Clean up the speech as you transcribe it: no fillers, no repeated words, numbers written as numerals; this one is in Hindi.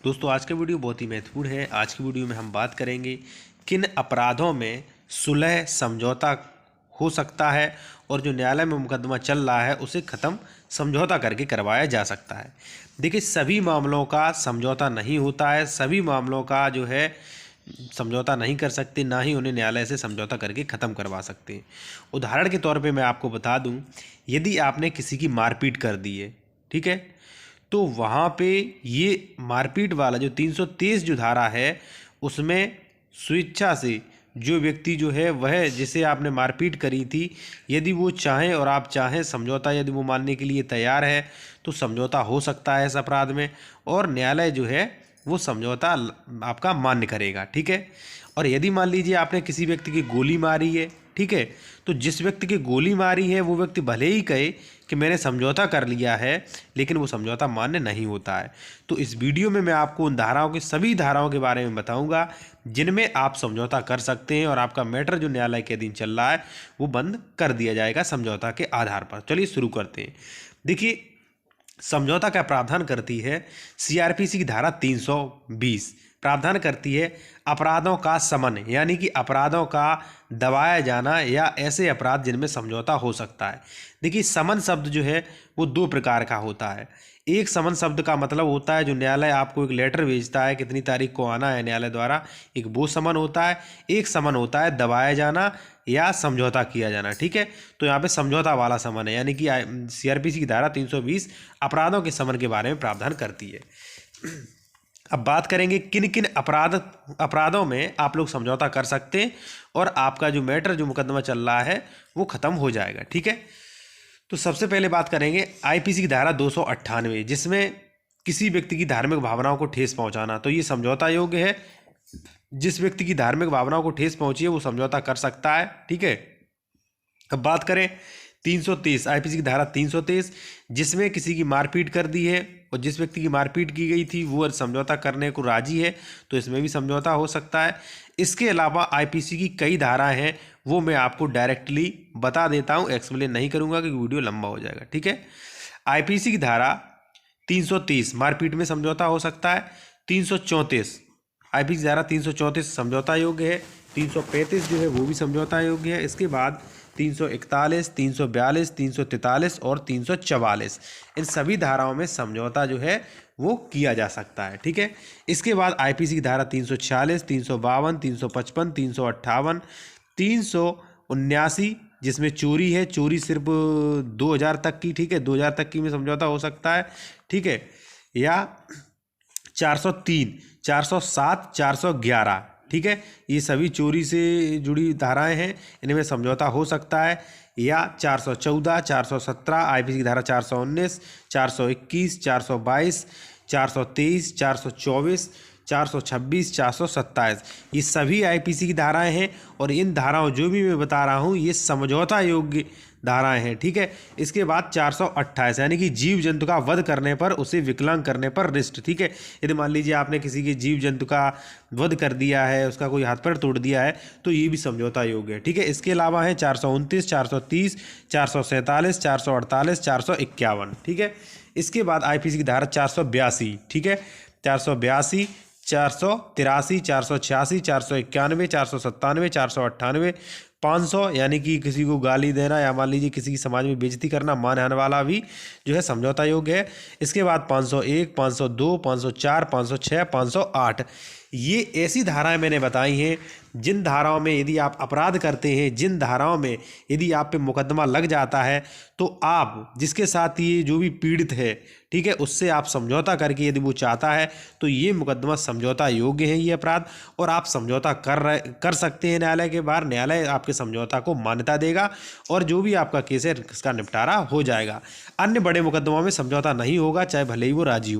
दोस्तों आज का वीडियो बहुत ही महत्वपूर्ण है। आज की वीडियो में हम बात करेंगे किन अपराधों में सुलह समझौता हो सकता है और जो न्यायालय में मुकदमा चल रहा है उसे ख़त्म समझौता करके करवाया जा सकता है। देखिए, सभी मामलों का समझौता नहीं होता है, सभी मामलों का जो है समझौता नहीं कर सकते, ना ही उन्हें न्यायालय से समझौता करके ख़त्म करवा सकते हैं। उदाहरण के तौर पे मैं आपको बता दूं, यदि आपने किसी की मारपीट कर दी है, ठीक है, तो वहाँ पे ये मारपीट वाला जो 323 जो धारा है उसमें स्वेच्छा से जो व्यक्ति जो है वह जिसे आपने मारपीट करी थी, यदि वो चाहें और आप चाहें समझौता यदि वो मानने के लिए तैयार है तो समझौता हो सकता है इस अपराध में, और न्यायालय जो है वो समझौता आपका मान्य करेगा। ठीक है। और यदि मान लीजिए आपने किसी व्यक्ति की गोली मारी है, ठीक है, तो जिस व्यक्ति की गोली मारी है वो व्यक्ति भले ही कहे कि मैंने समझौता कर लिया है, लेकिन वो समझौता मान्य नहीं होता है। तो इस वीडियो में मैं आपको उन धाराओं की सभी धाराओं के बारे में बताऊंगा जिनमें आप समझौता कर सकते हैं और आपका मैटर जो न्यायालय के अधीन चल रहा है वो बंद कर दिया जाएगा समझौता के आधार पर। चलिए शुरू करते हैं। देखिए, समझौता का प्रावधान करती है सीआरपीसी की धारा 320 प्रावधान करती है अपराधों का समन, यानी कि अपराधों का दबाया जाना या ऐसे अपराध जिनमें समझौता हो सकता है। देखिए, समन शब्द जो है वो दो प्रकार का होता है। एक समन शब्द का मतलब होता है जो न्यायालय आपको एक लेटर भेजता है कितनी तारीख को आना है न्यायालय द्वारा, एक वो समन होता है। एक समन होता है दबाया जाना या समझौता किया जाना। ठीक है, तो यहाँ पे समझौता वाला समन है, यानी कि सीआरपीसी की धारा 320 अपराधों के समन के बारे में प्रावधान करती है। अब बात करेंगे किन किन अपराधों में आप लोग समझौता कर सकते हैं और आपका जो मैटर जो मुकदमा चल रहा है वो ख़त्म हो जाएगा। ठीक है, तो सबसे पहले बात करेंगे आईपीसी की धारा 298 जिसमें किसी व्यक्ति की धार्मिक भावनाओं को ठेस पहुंचाना, तो ये समझौता योग्य है। जिस व्यक्ति की धार्मिक भावनाओं को ठेस पहुंची है वो समझौता कर सकता है। ठीक है। अब बात करें 323 आईपीसी की धारा 323 जिसमें किसी की मारपीट कर दी है और जिस व्यक्ति की मारपीट की गई थी वो समझौता करने को राजी है, तो इसमें भी समझौता हो सकता है। इसके अलावा आईपीसी की कई धाराएं हैं, वो मैं आपको डायरेक्टली बता देता हूं, एक्सप्लेन नहीं करूंगा क्योंकि वीडियो लंबा हो जाएगा। ठीक है। आईपीसी की धारा 330 मारपीट में समझौता हो सकता है। 334 आईपीसी की धारा 334 समझौता योग्य है। 335 जो है वो भी समझौता योग्य है। इसके बाद 341, 342, 343 और 344 इन सभी धाराओं में समझौता जो है वो किया जा सकता है। ठीक है। इसके बाद आईपीसी की धारा 346, 352, 355, 358, 379 जिसमें चोरी है, चोरी सिर्फ 2000 तक की, ठीक है, 2000 तक की में समझौता हो सकता है। ठीक है। या 403, 407, 411, ठीक है, ये सभी चोरी से जुड़ी धाराएं हैं, इनमें समझौता हो सकता है। या 414, 417 आईपीसी की धारा 419, 421, 422, 423, 424, 426, 427 ये सभी आईपीसी की धाराएं हैं और इन धाराओं जो भी मैं बता रहा हूँ ये समझौता योग्य धाराएं हैं। ठीक है। इसके बाद 428 यानी कि जीव जंतु का वध करने पर उसे विकलांग करने पर रिस्ट। ठीक है। यदि मान लीजिए आपने किसी के जीव जंतु का वध कर दिया है, उसका कोई हाथ पैर तोड़ दिया है, तो ये भी समझौता योग्य है। ठीक है। इसके अलावा है 429, 430, 447, 448, 451। ठीक है। इसके बाद आईपीसी की धारा 482, ठीक है, 482, 483, 486, 491, 497, 498, 500 यानी कि किसी को गाली देना या मान लीजिए किसी की समाज में बेइज्जती करना मानहानि वाला भी जो है समझौता योग्य है। इसके बाद 501, 502, 504, 506, 508 ये ऐसी धाराएं मैंने बताई हैं जिन धाराओं में यदि आप अपराध करते हैं, जिन धाराओं में यदि आप पे मुकदमा लग जाता है, तो आप जिसके साथ ये जो भी पीड़ित है, ठीक है, उससे आप समझौता करके यदि वो चाहता है तो ये मुकदमा समझौता योग्य है ये अपराध, और आप समझौता कर सकते हैं न्यायालय के बाहर। न्यायालय आपके समझौता को मान्यता देगा और जो भी आपका केस है इसका निपटारा हो जाएगा। अन्य बड़े मुकदमों में समझौता नहीं होगा, चाहे भले ही वो राजी हो।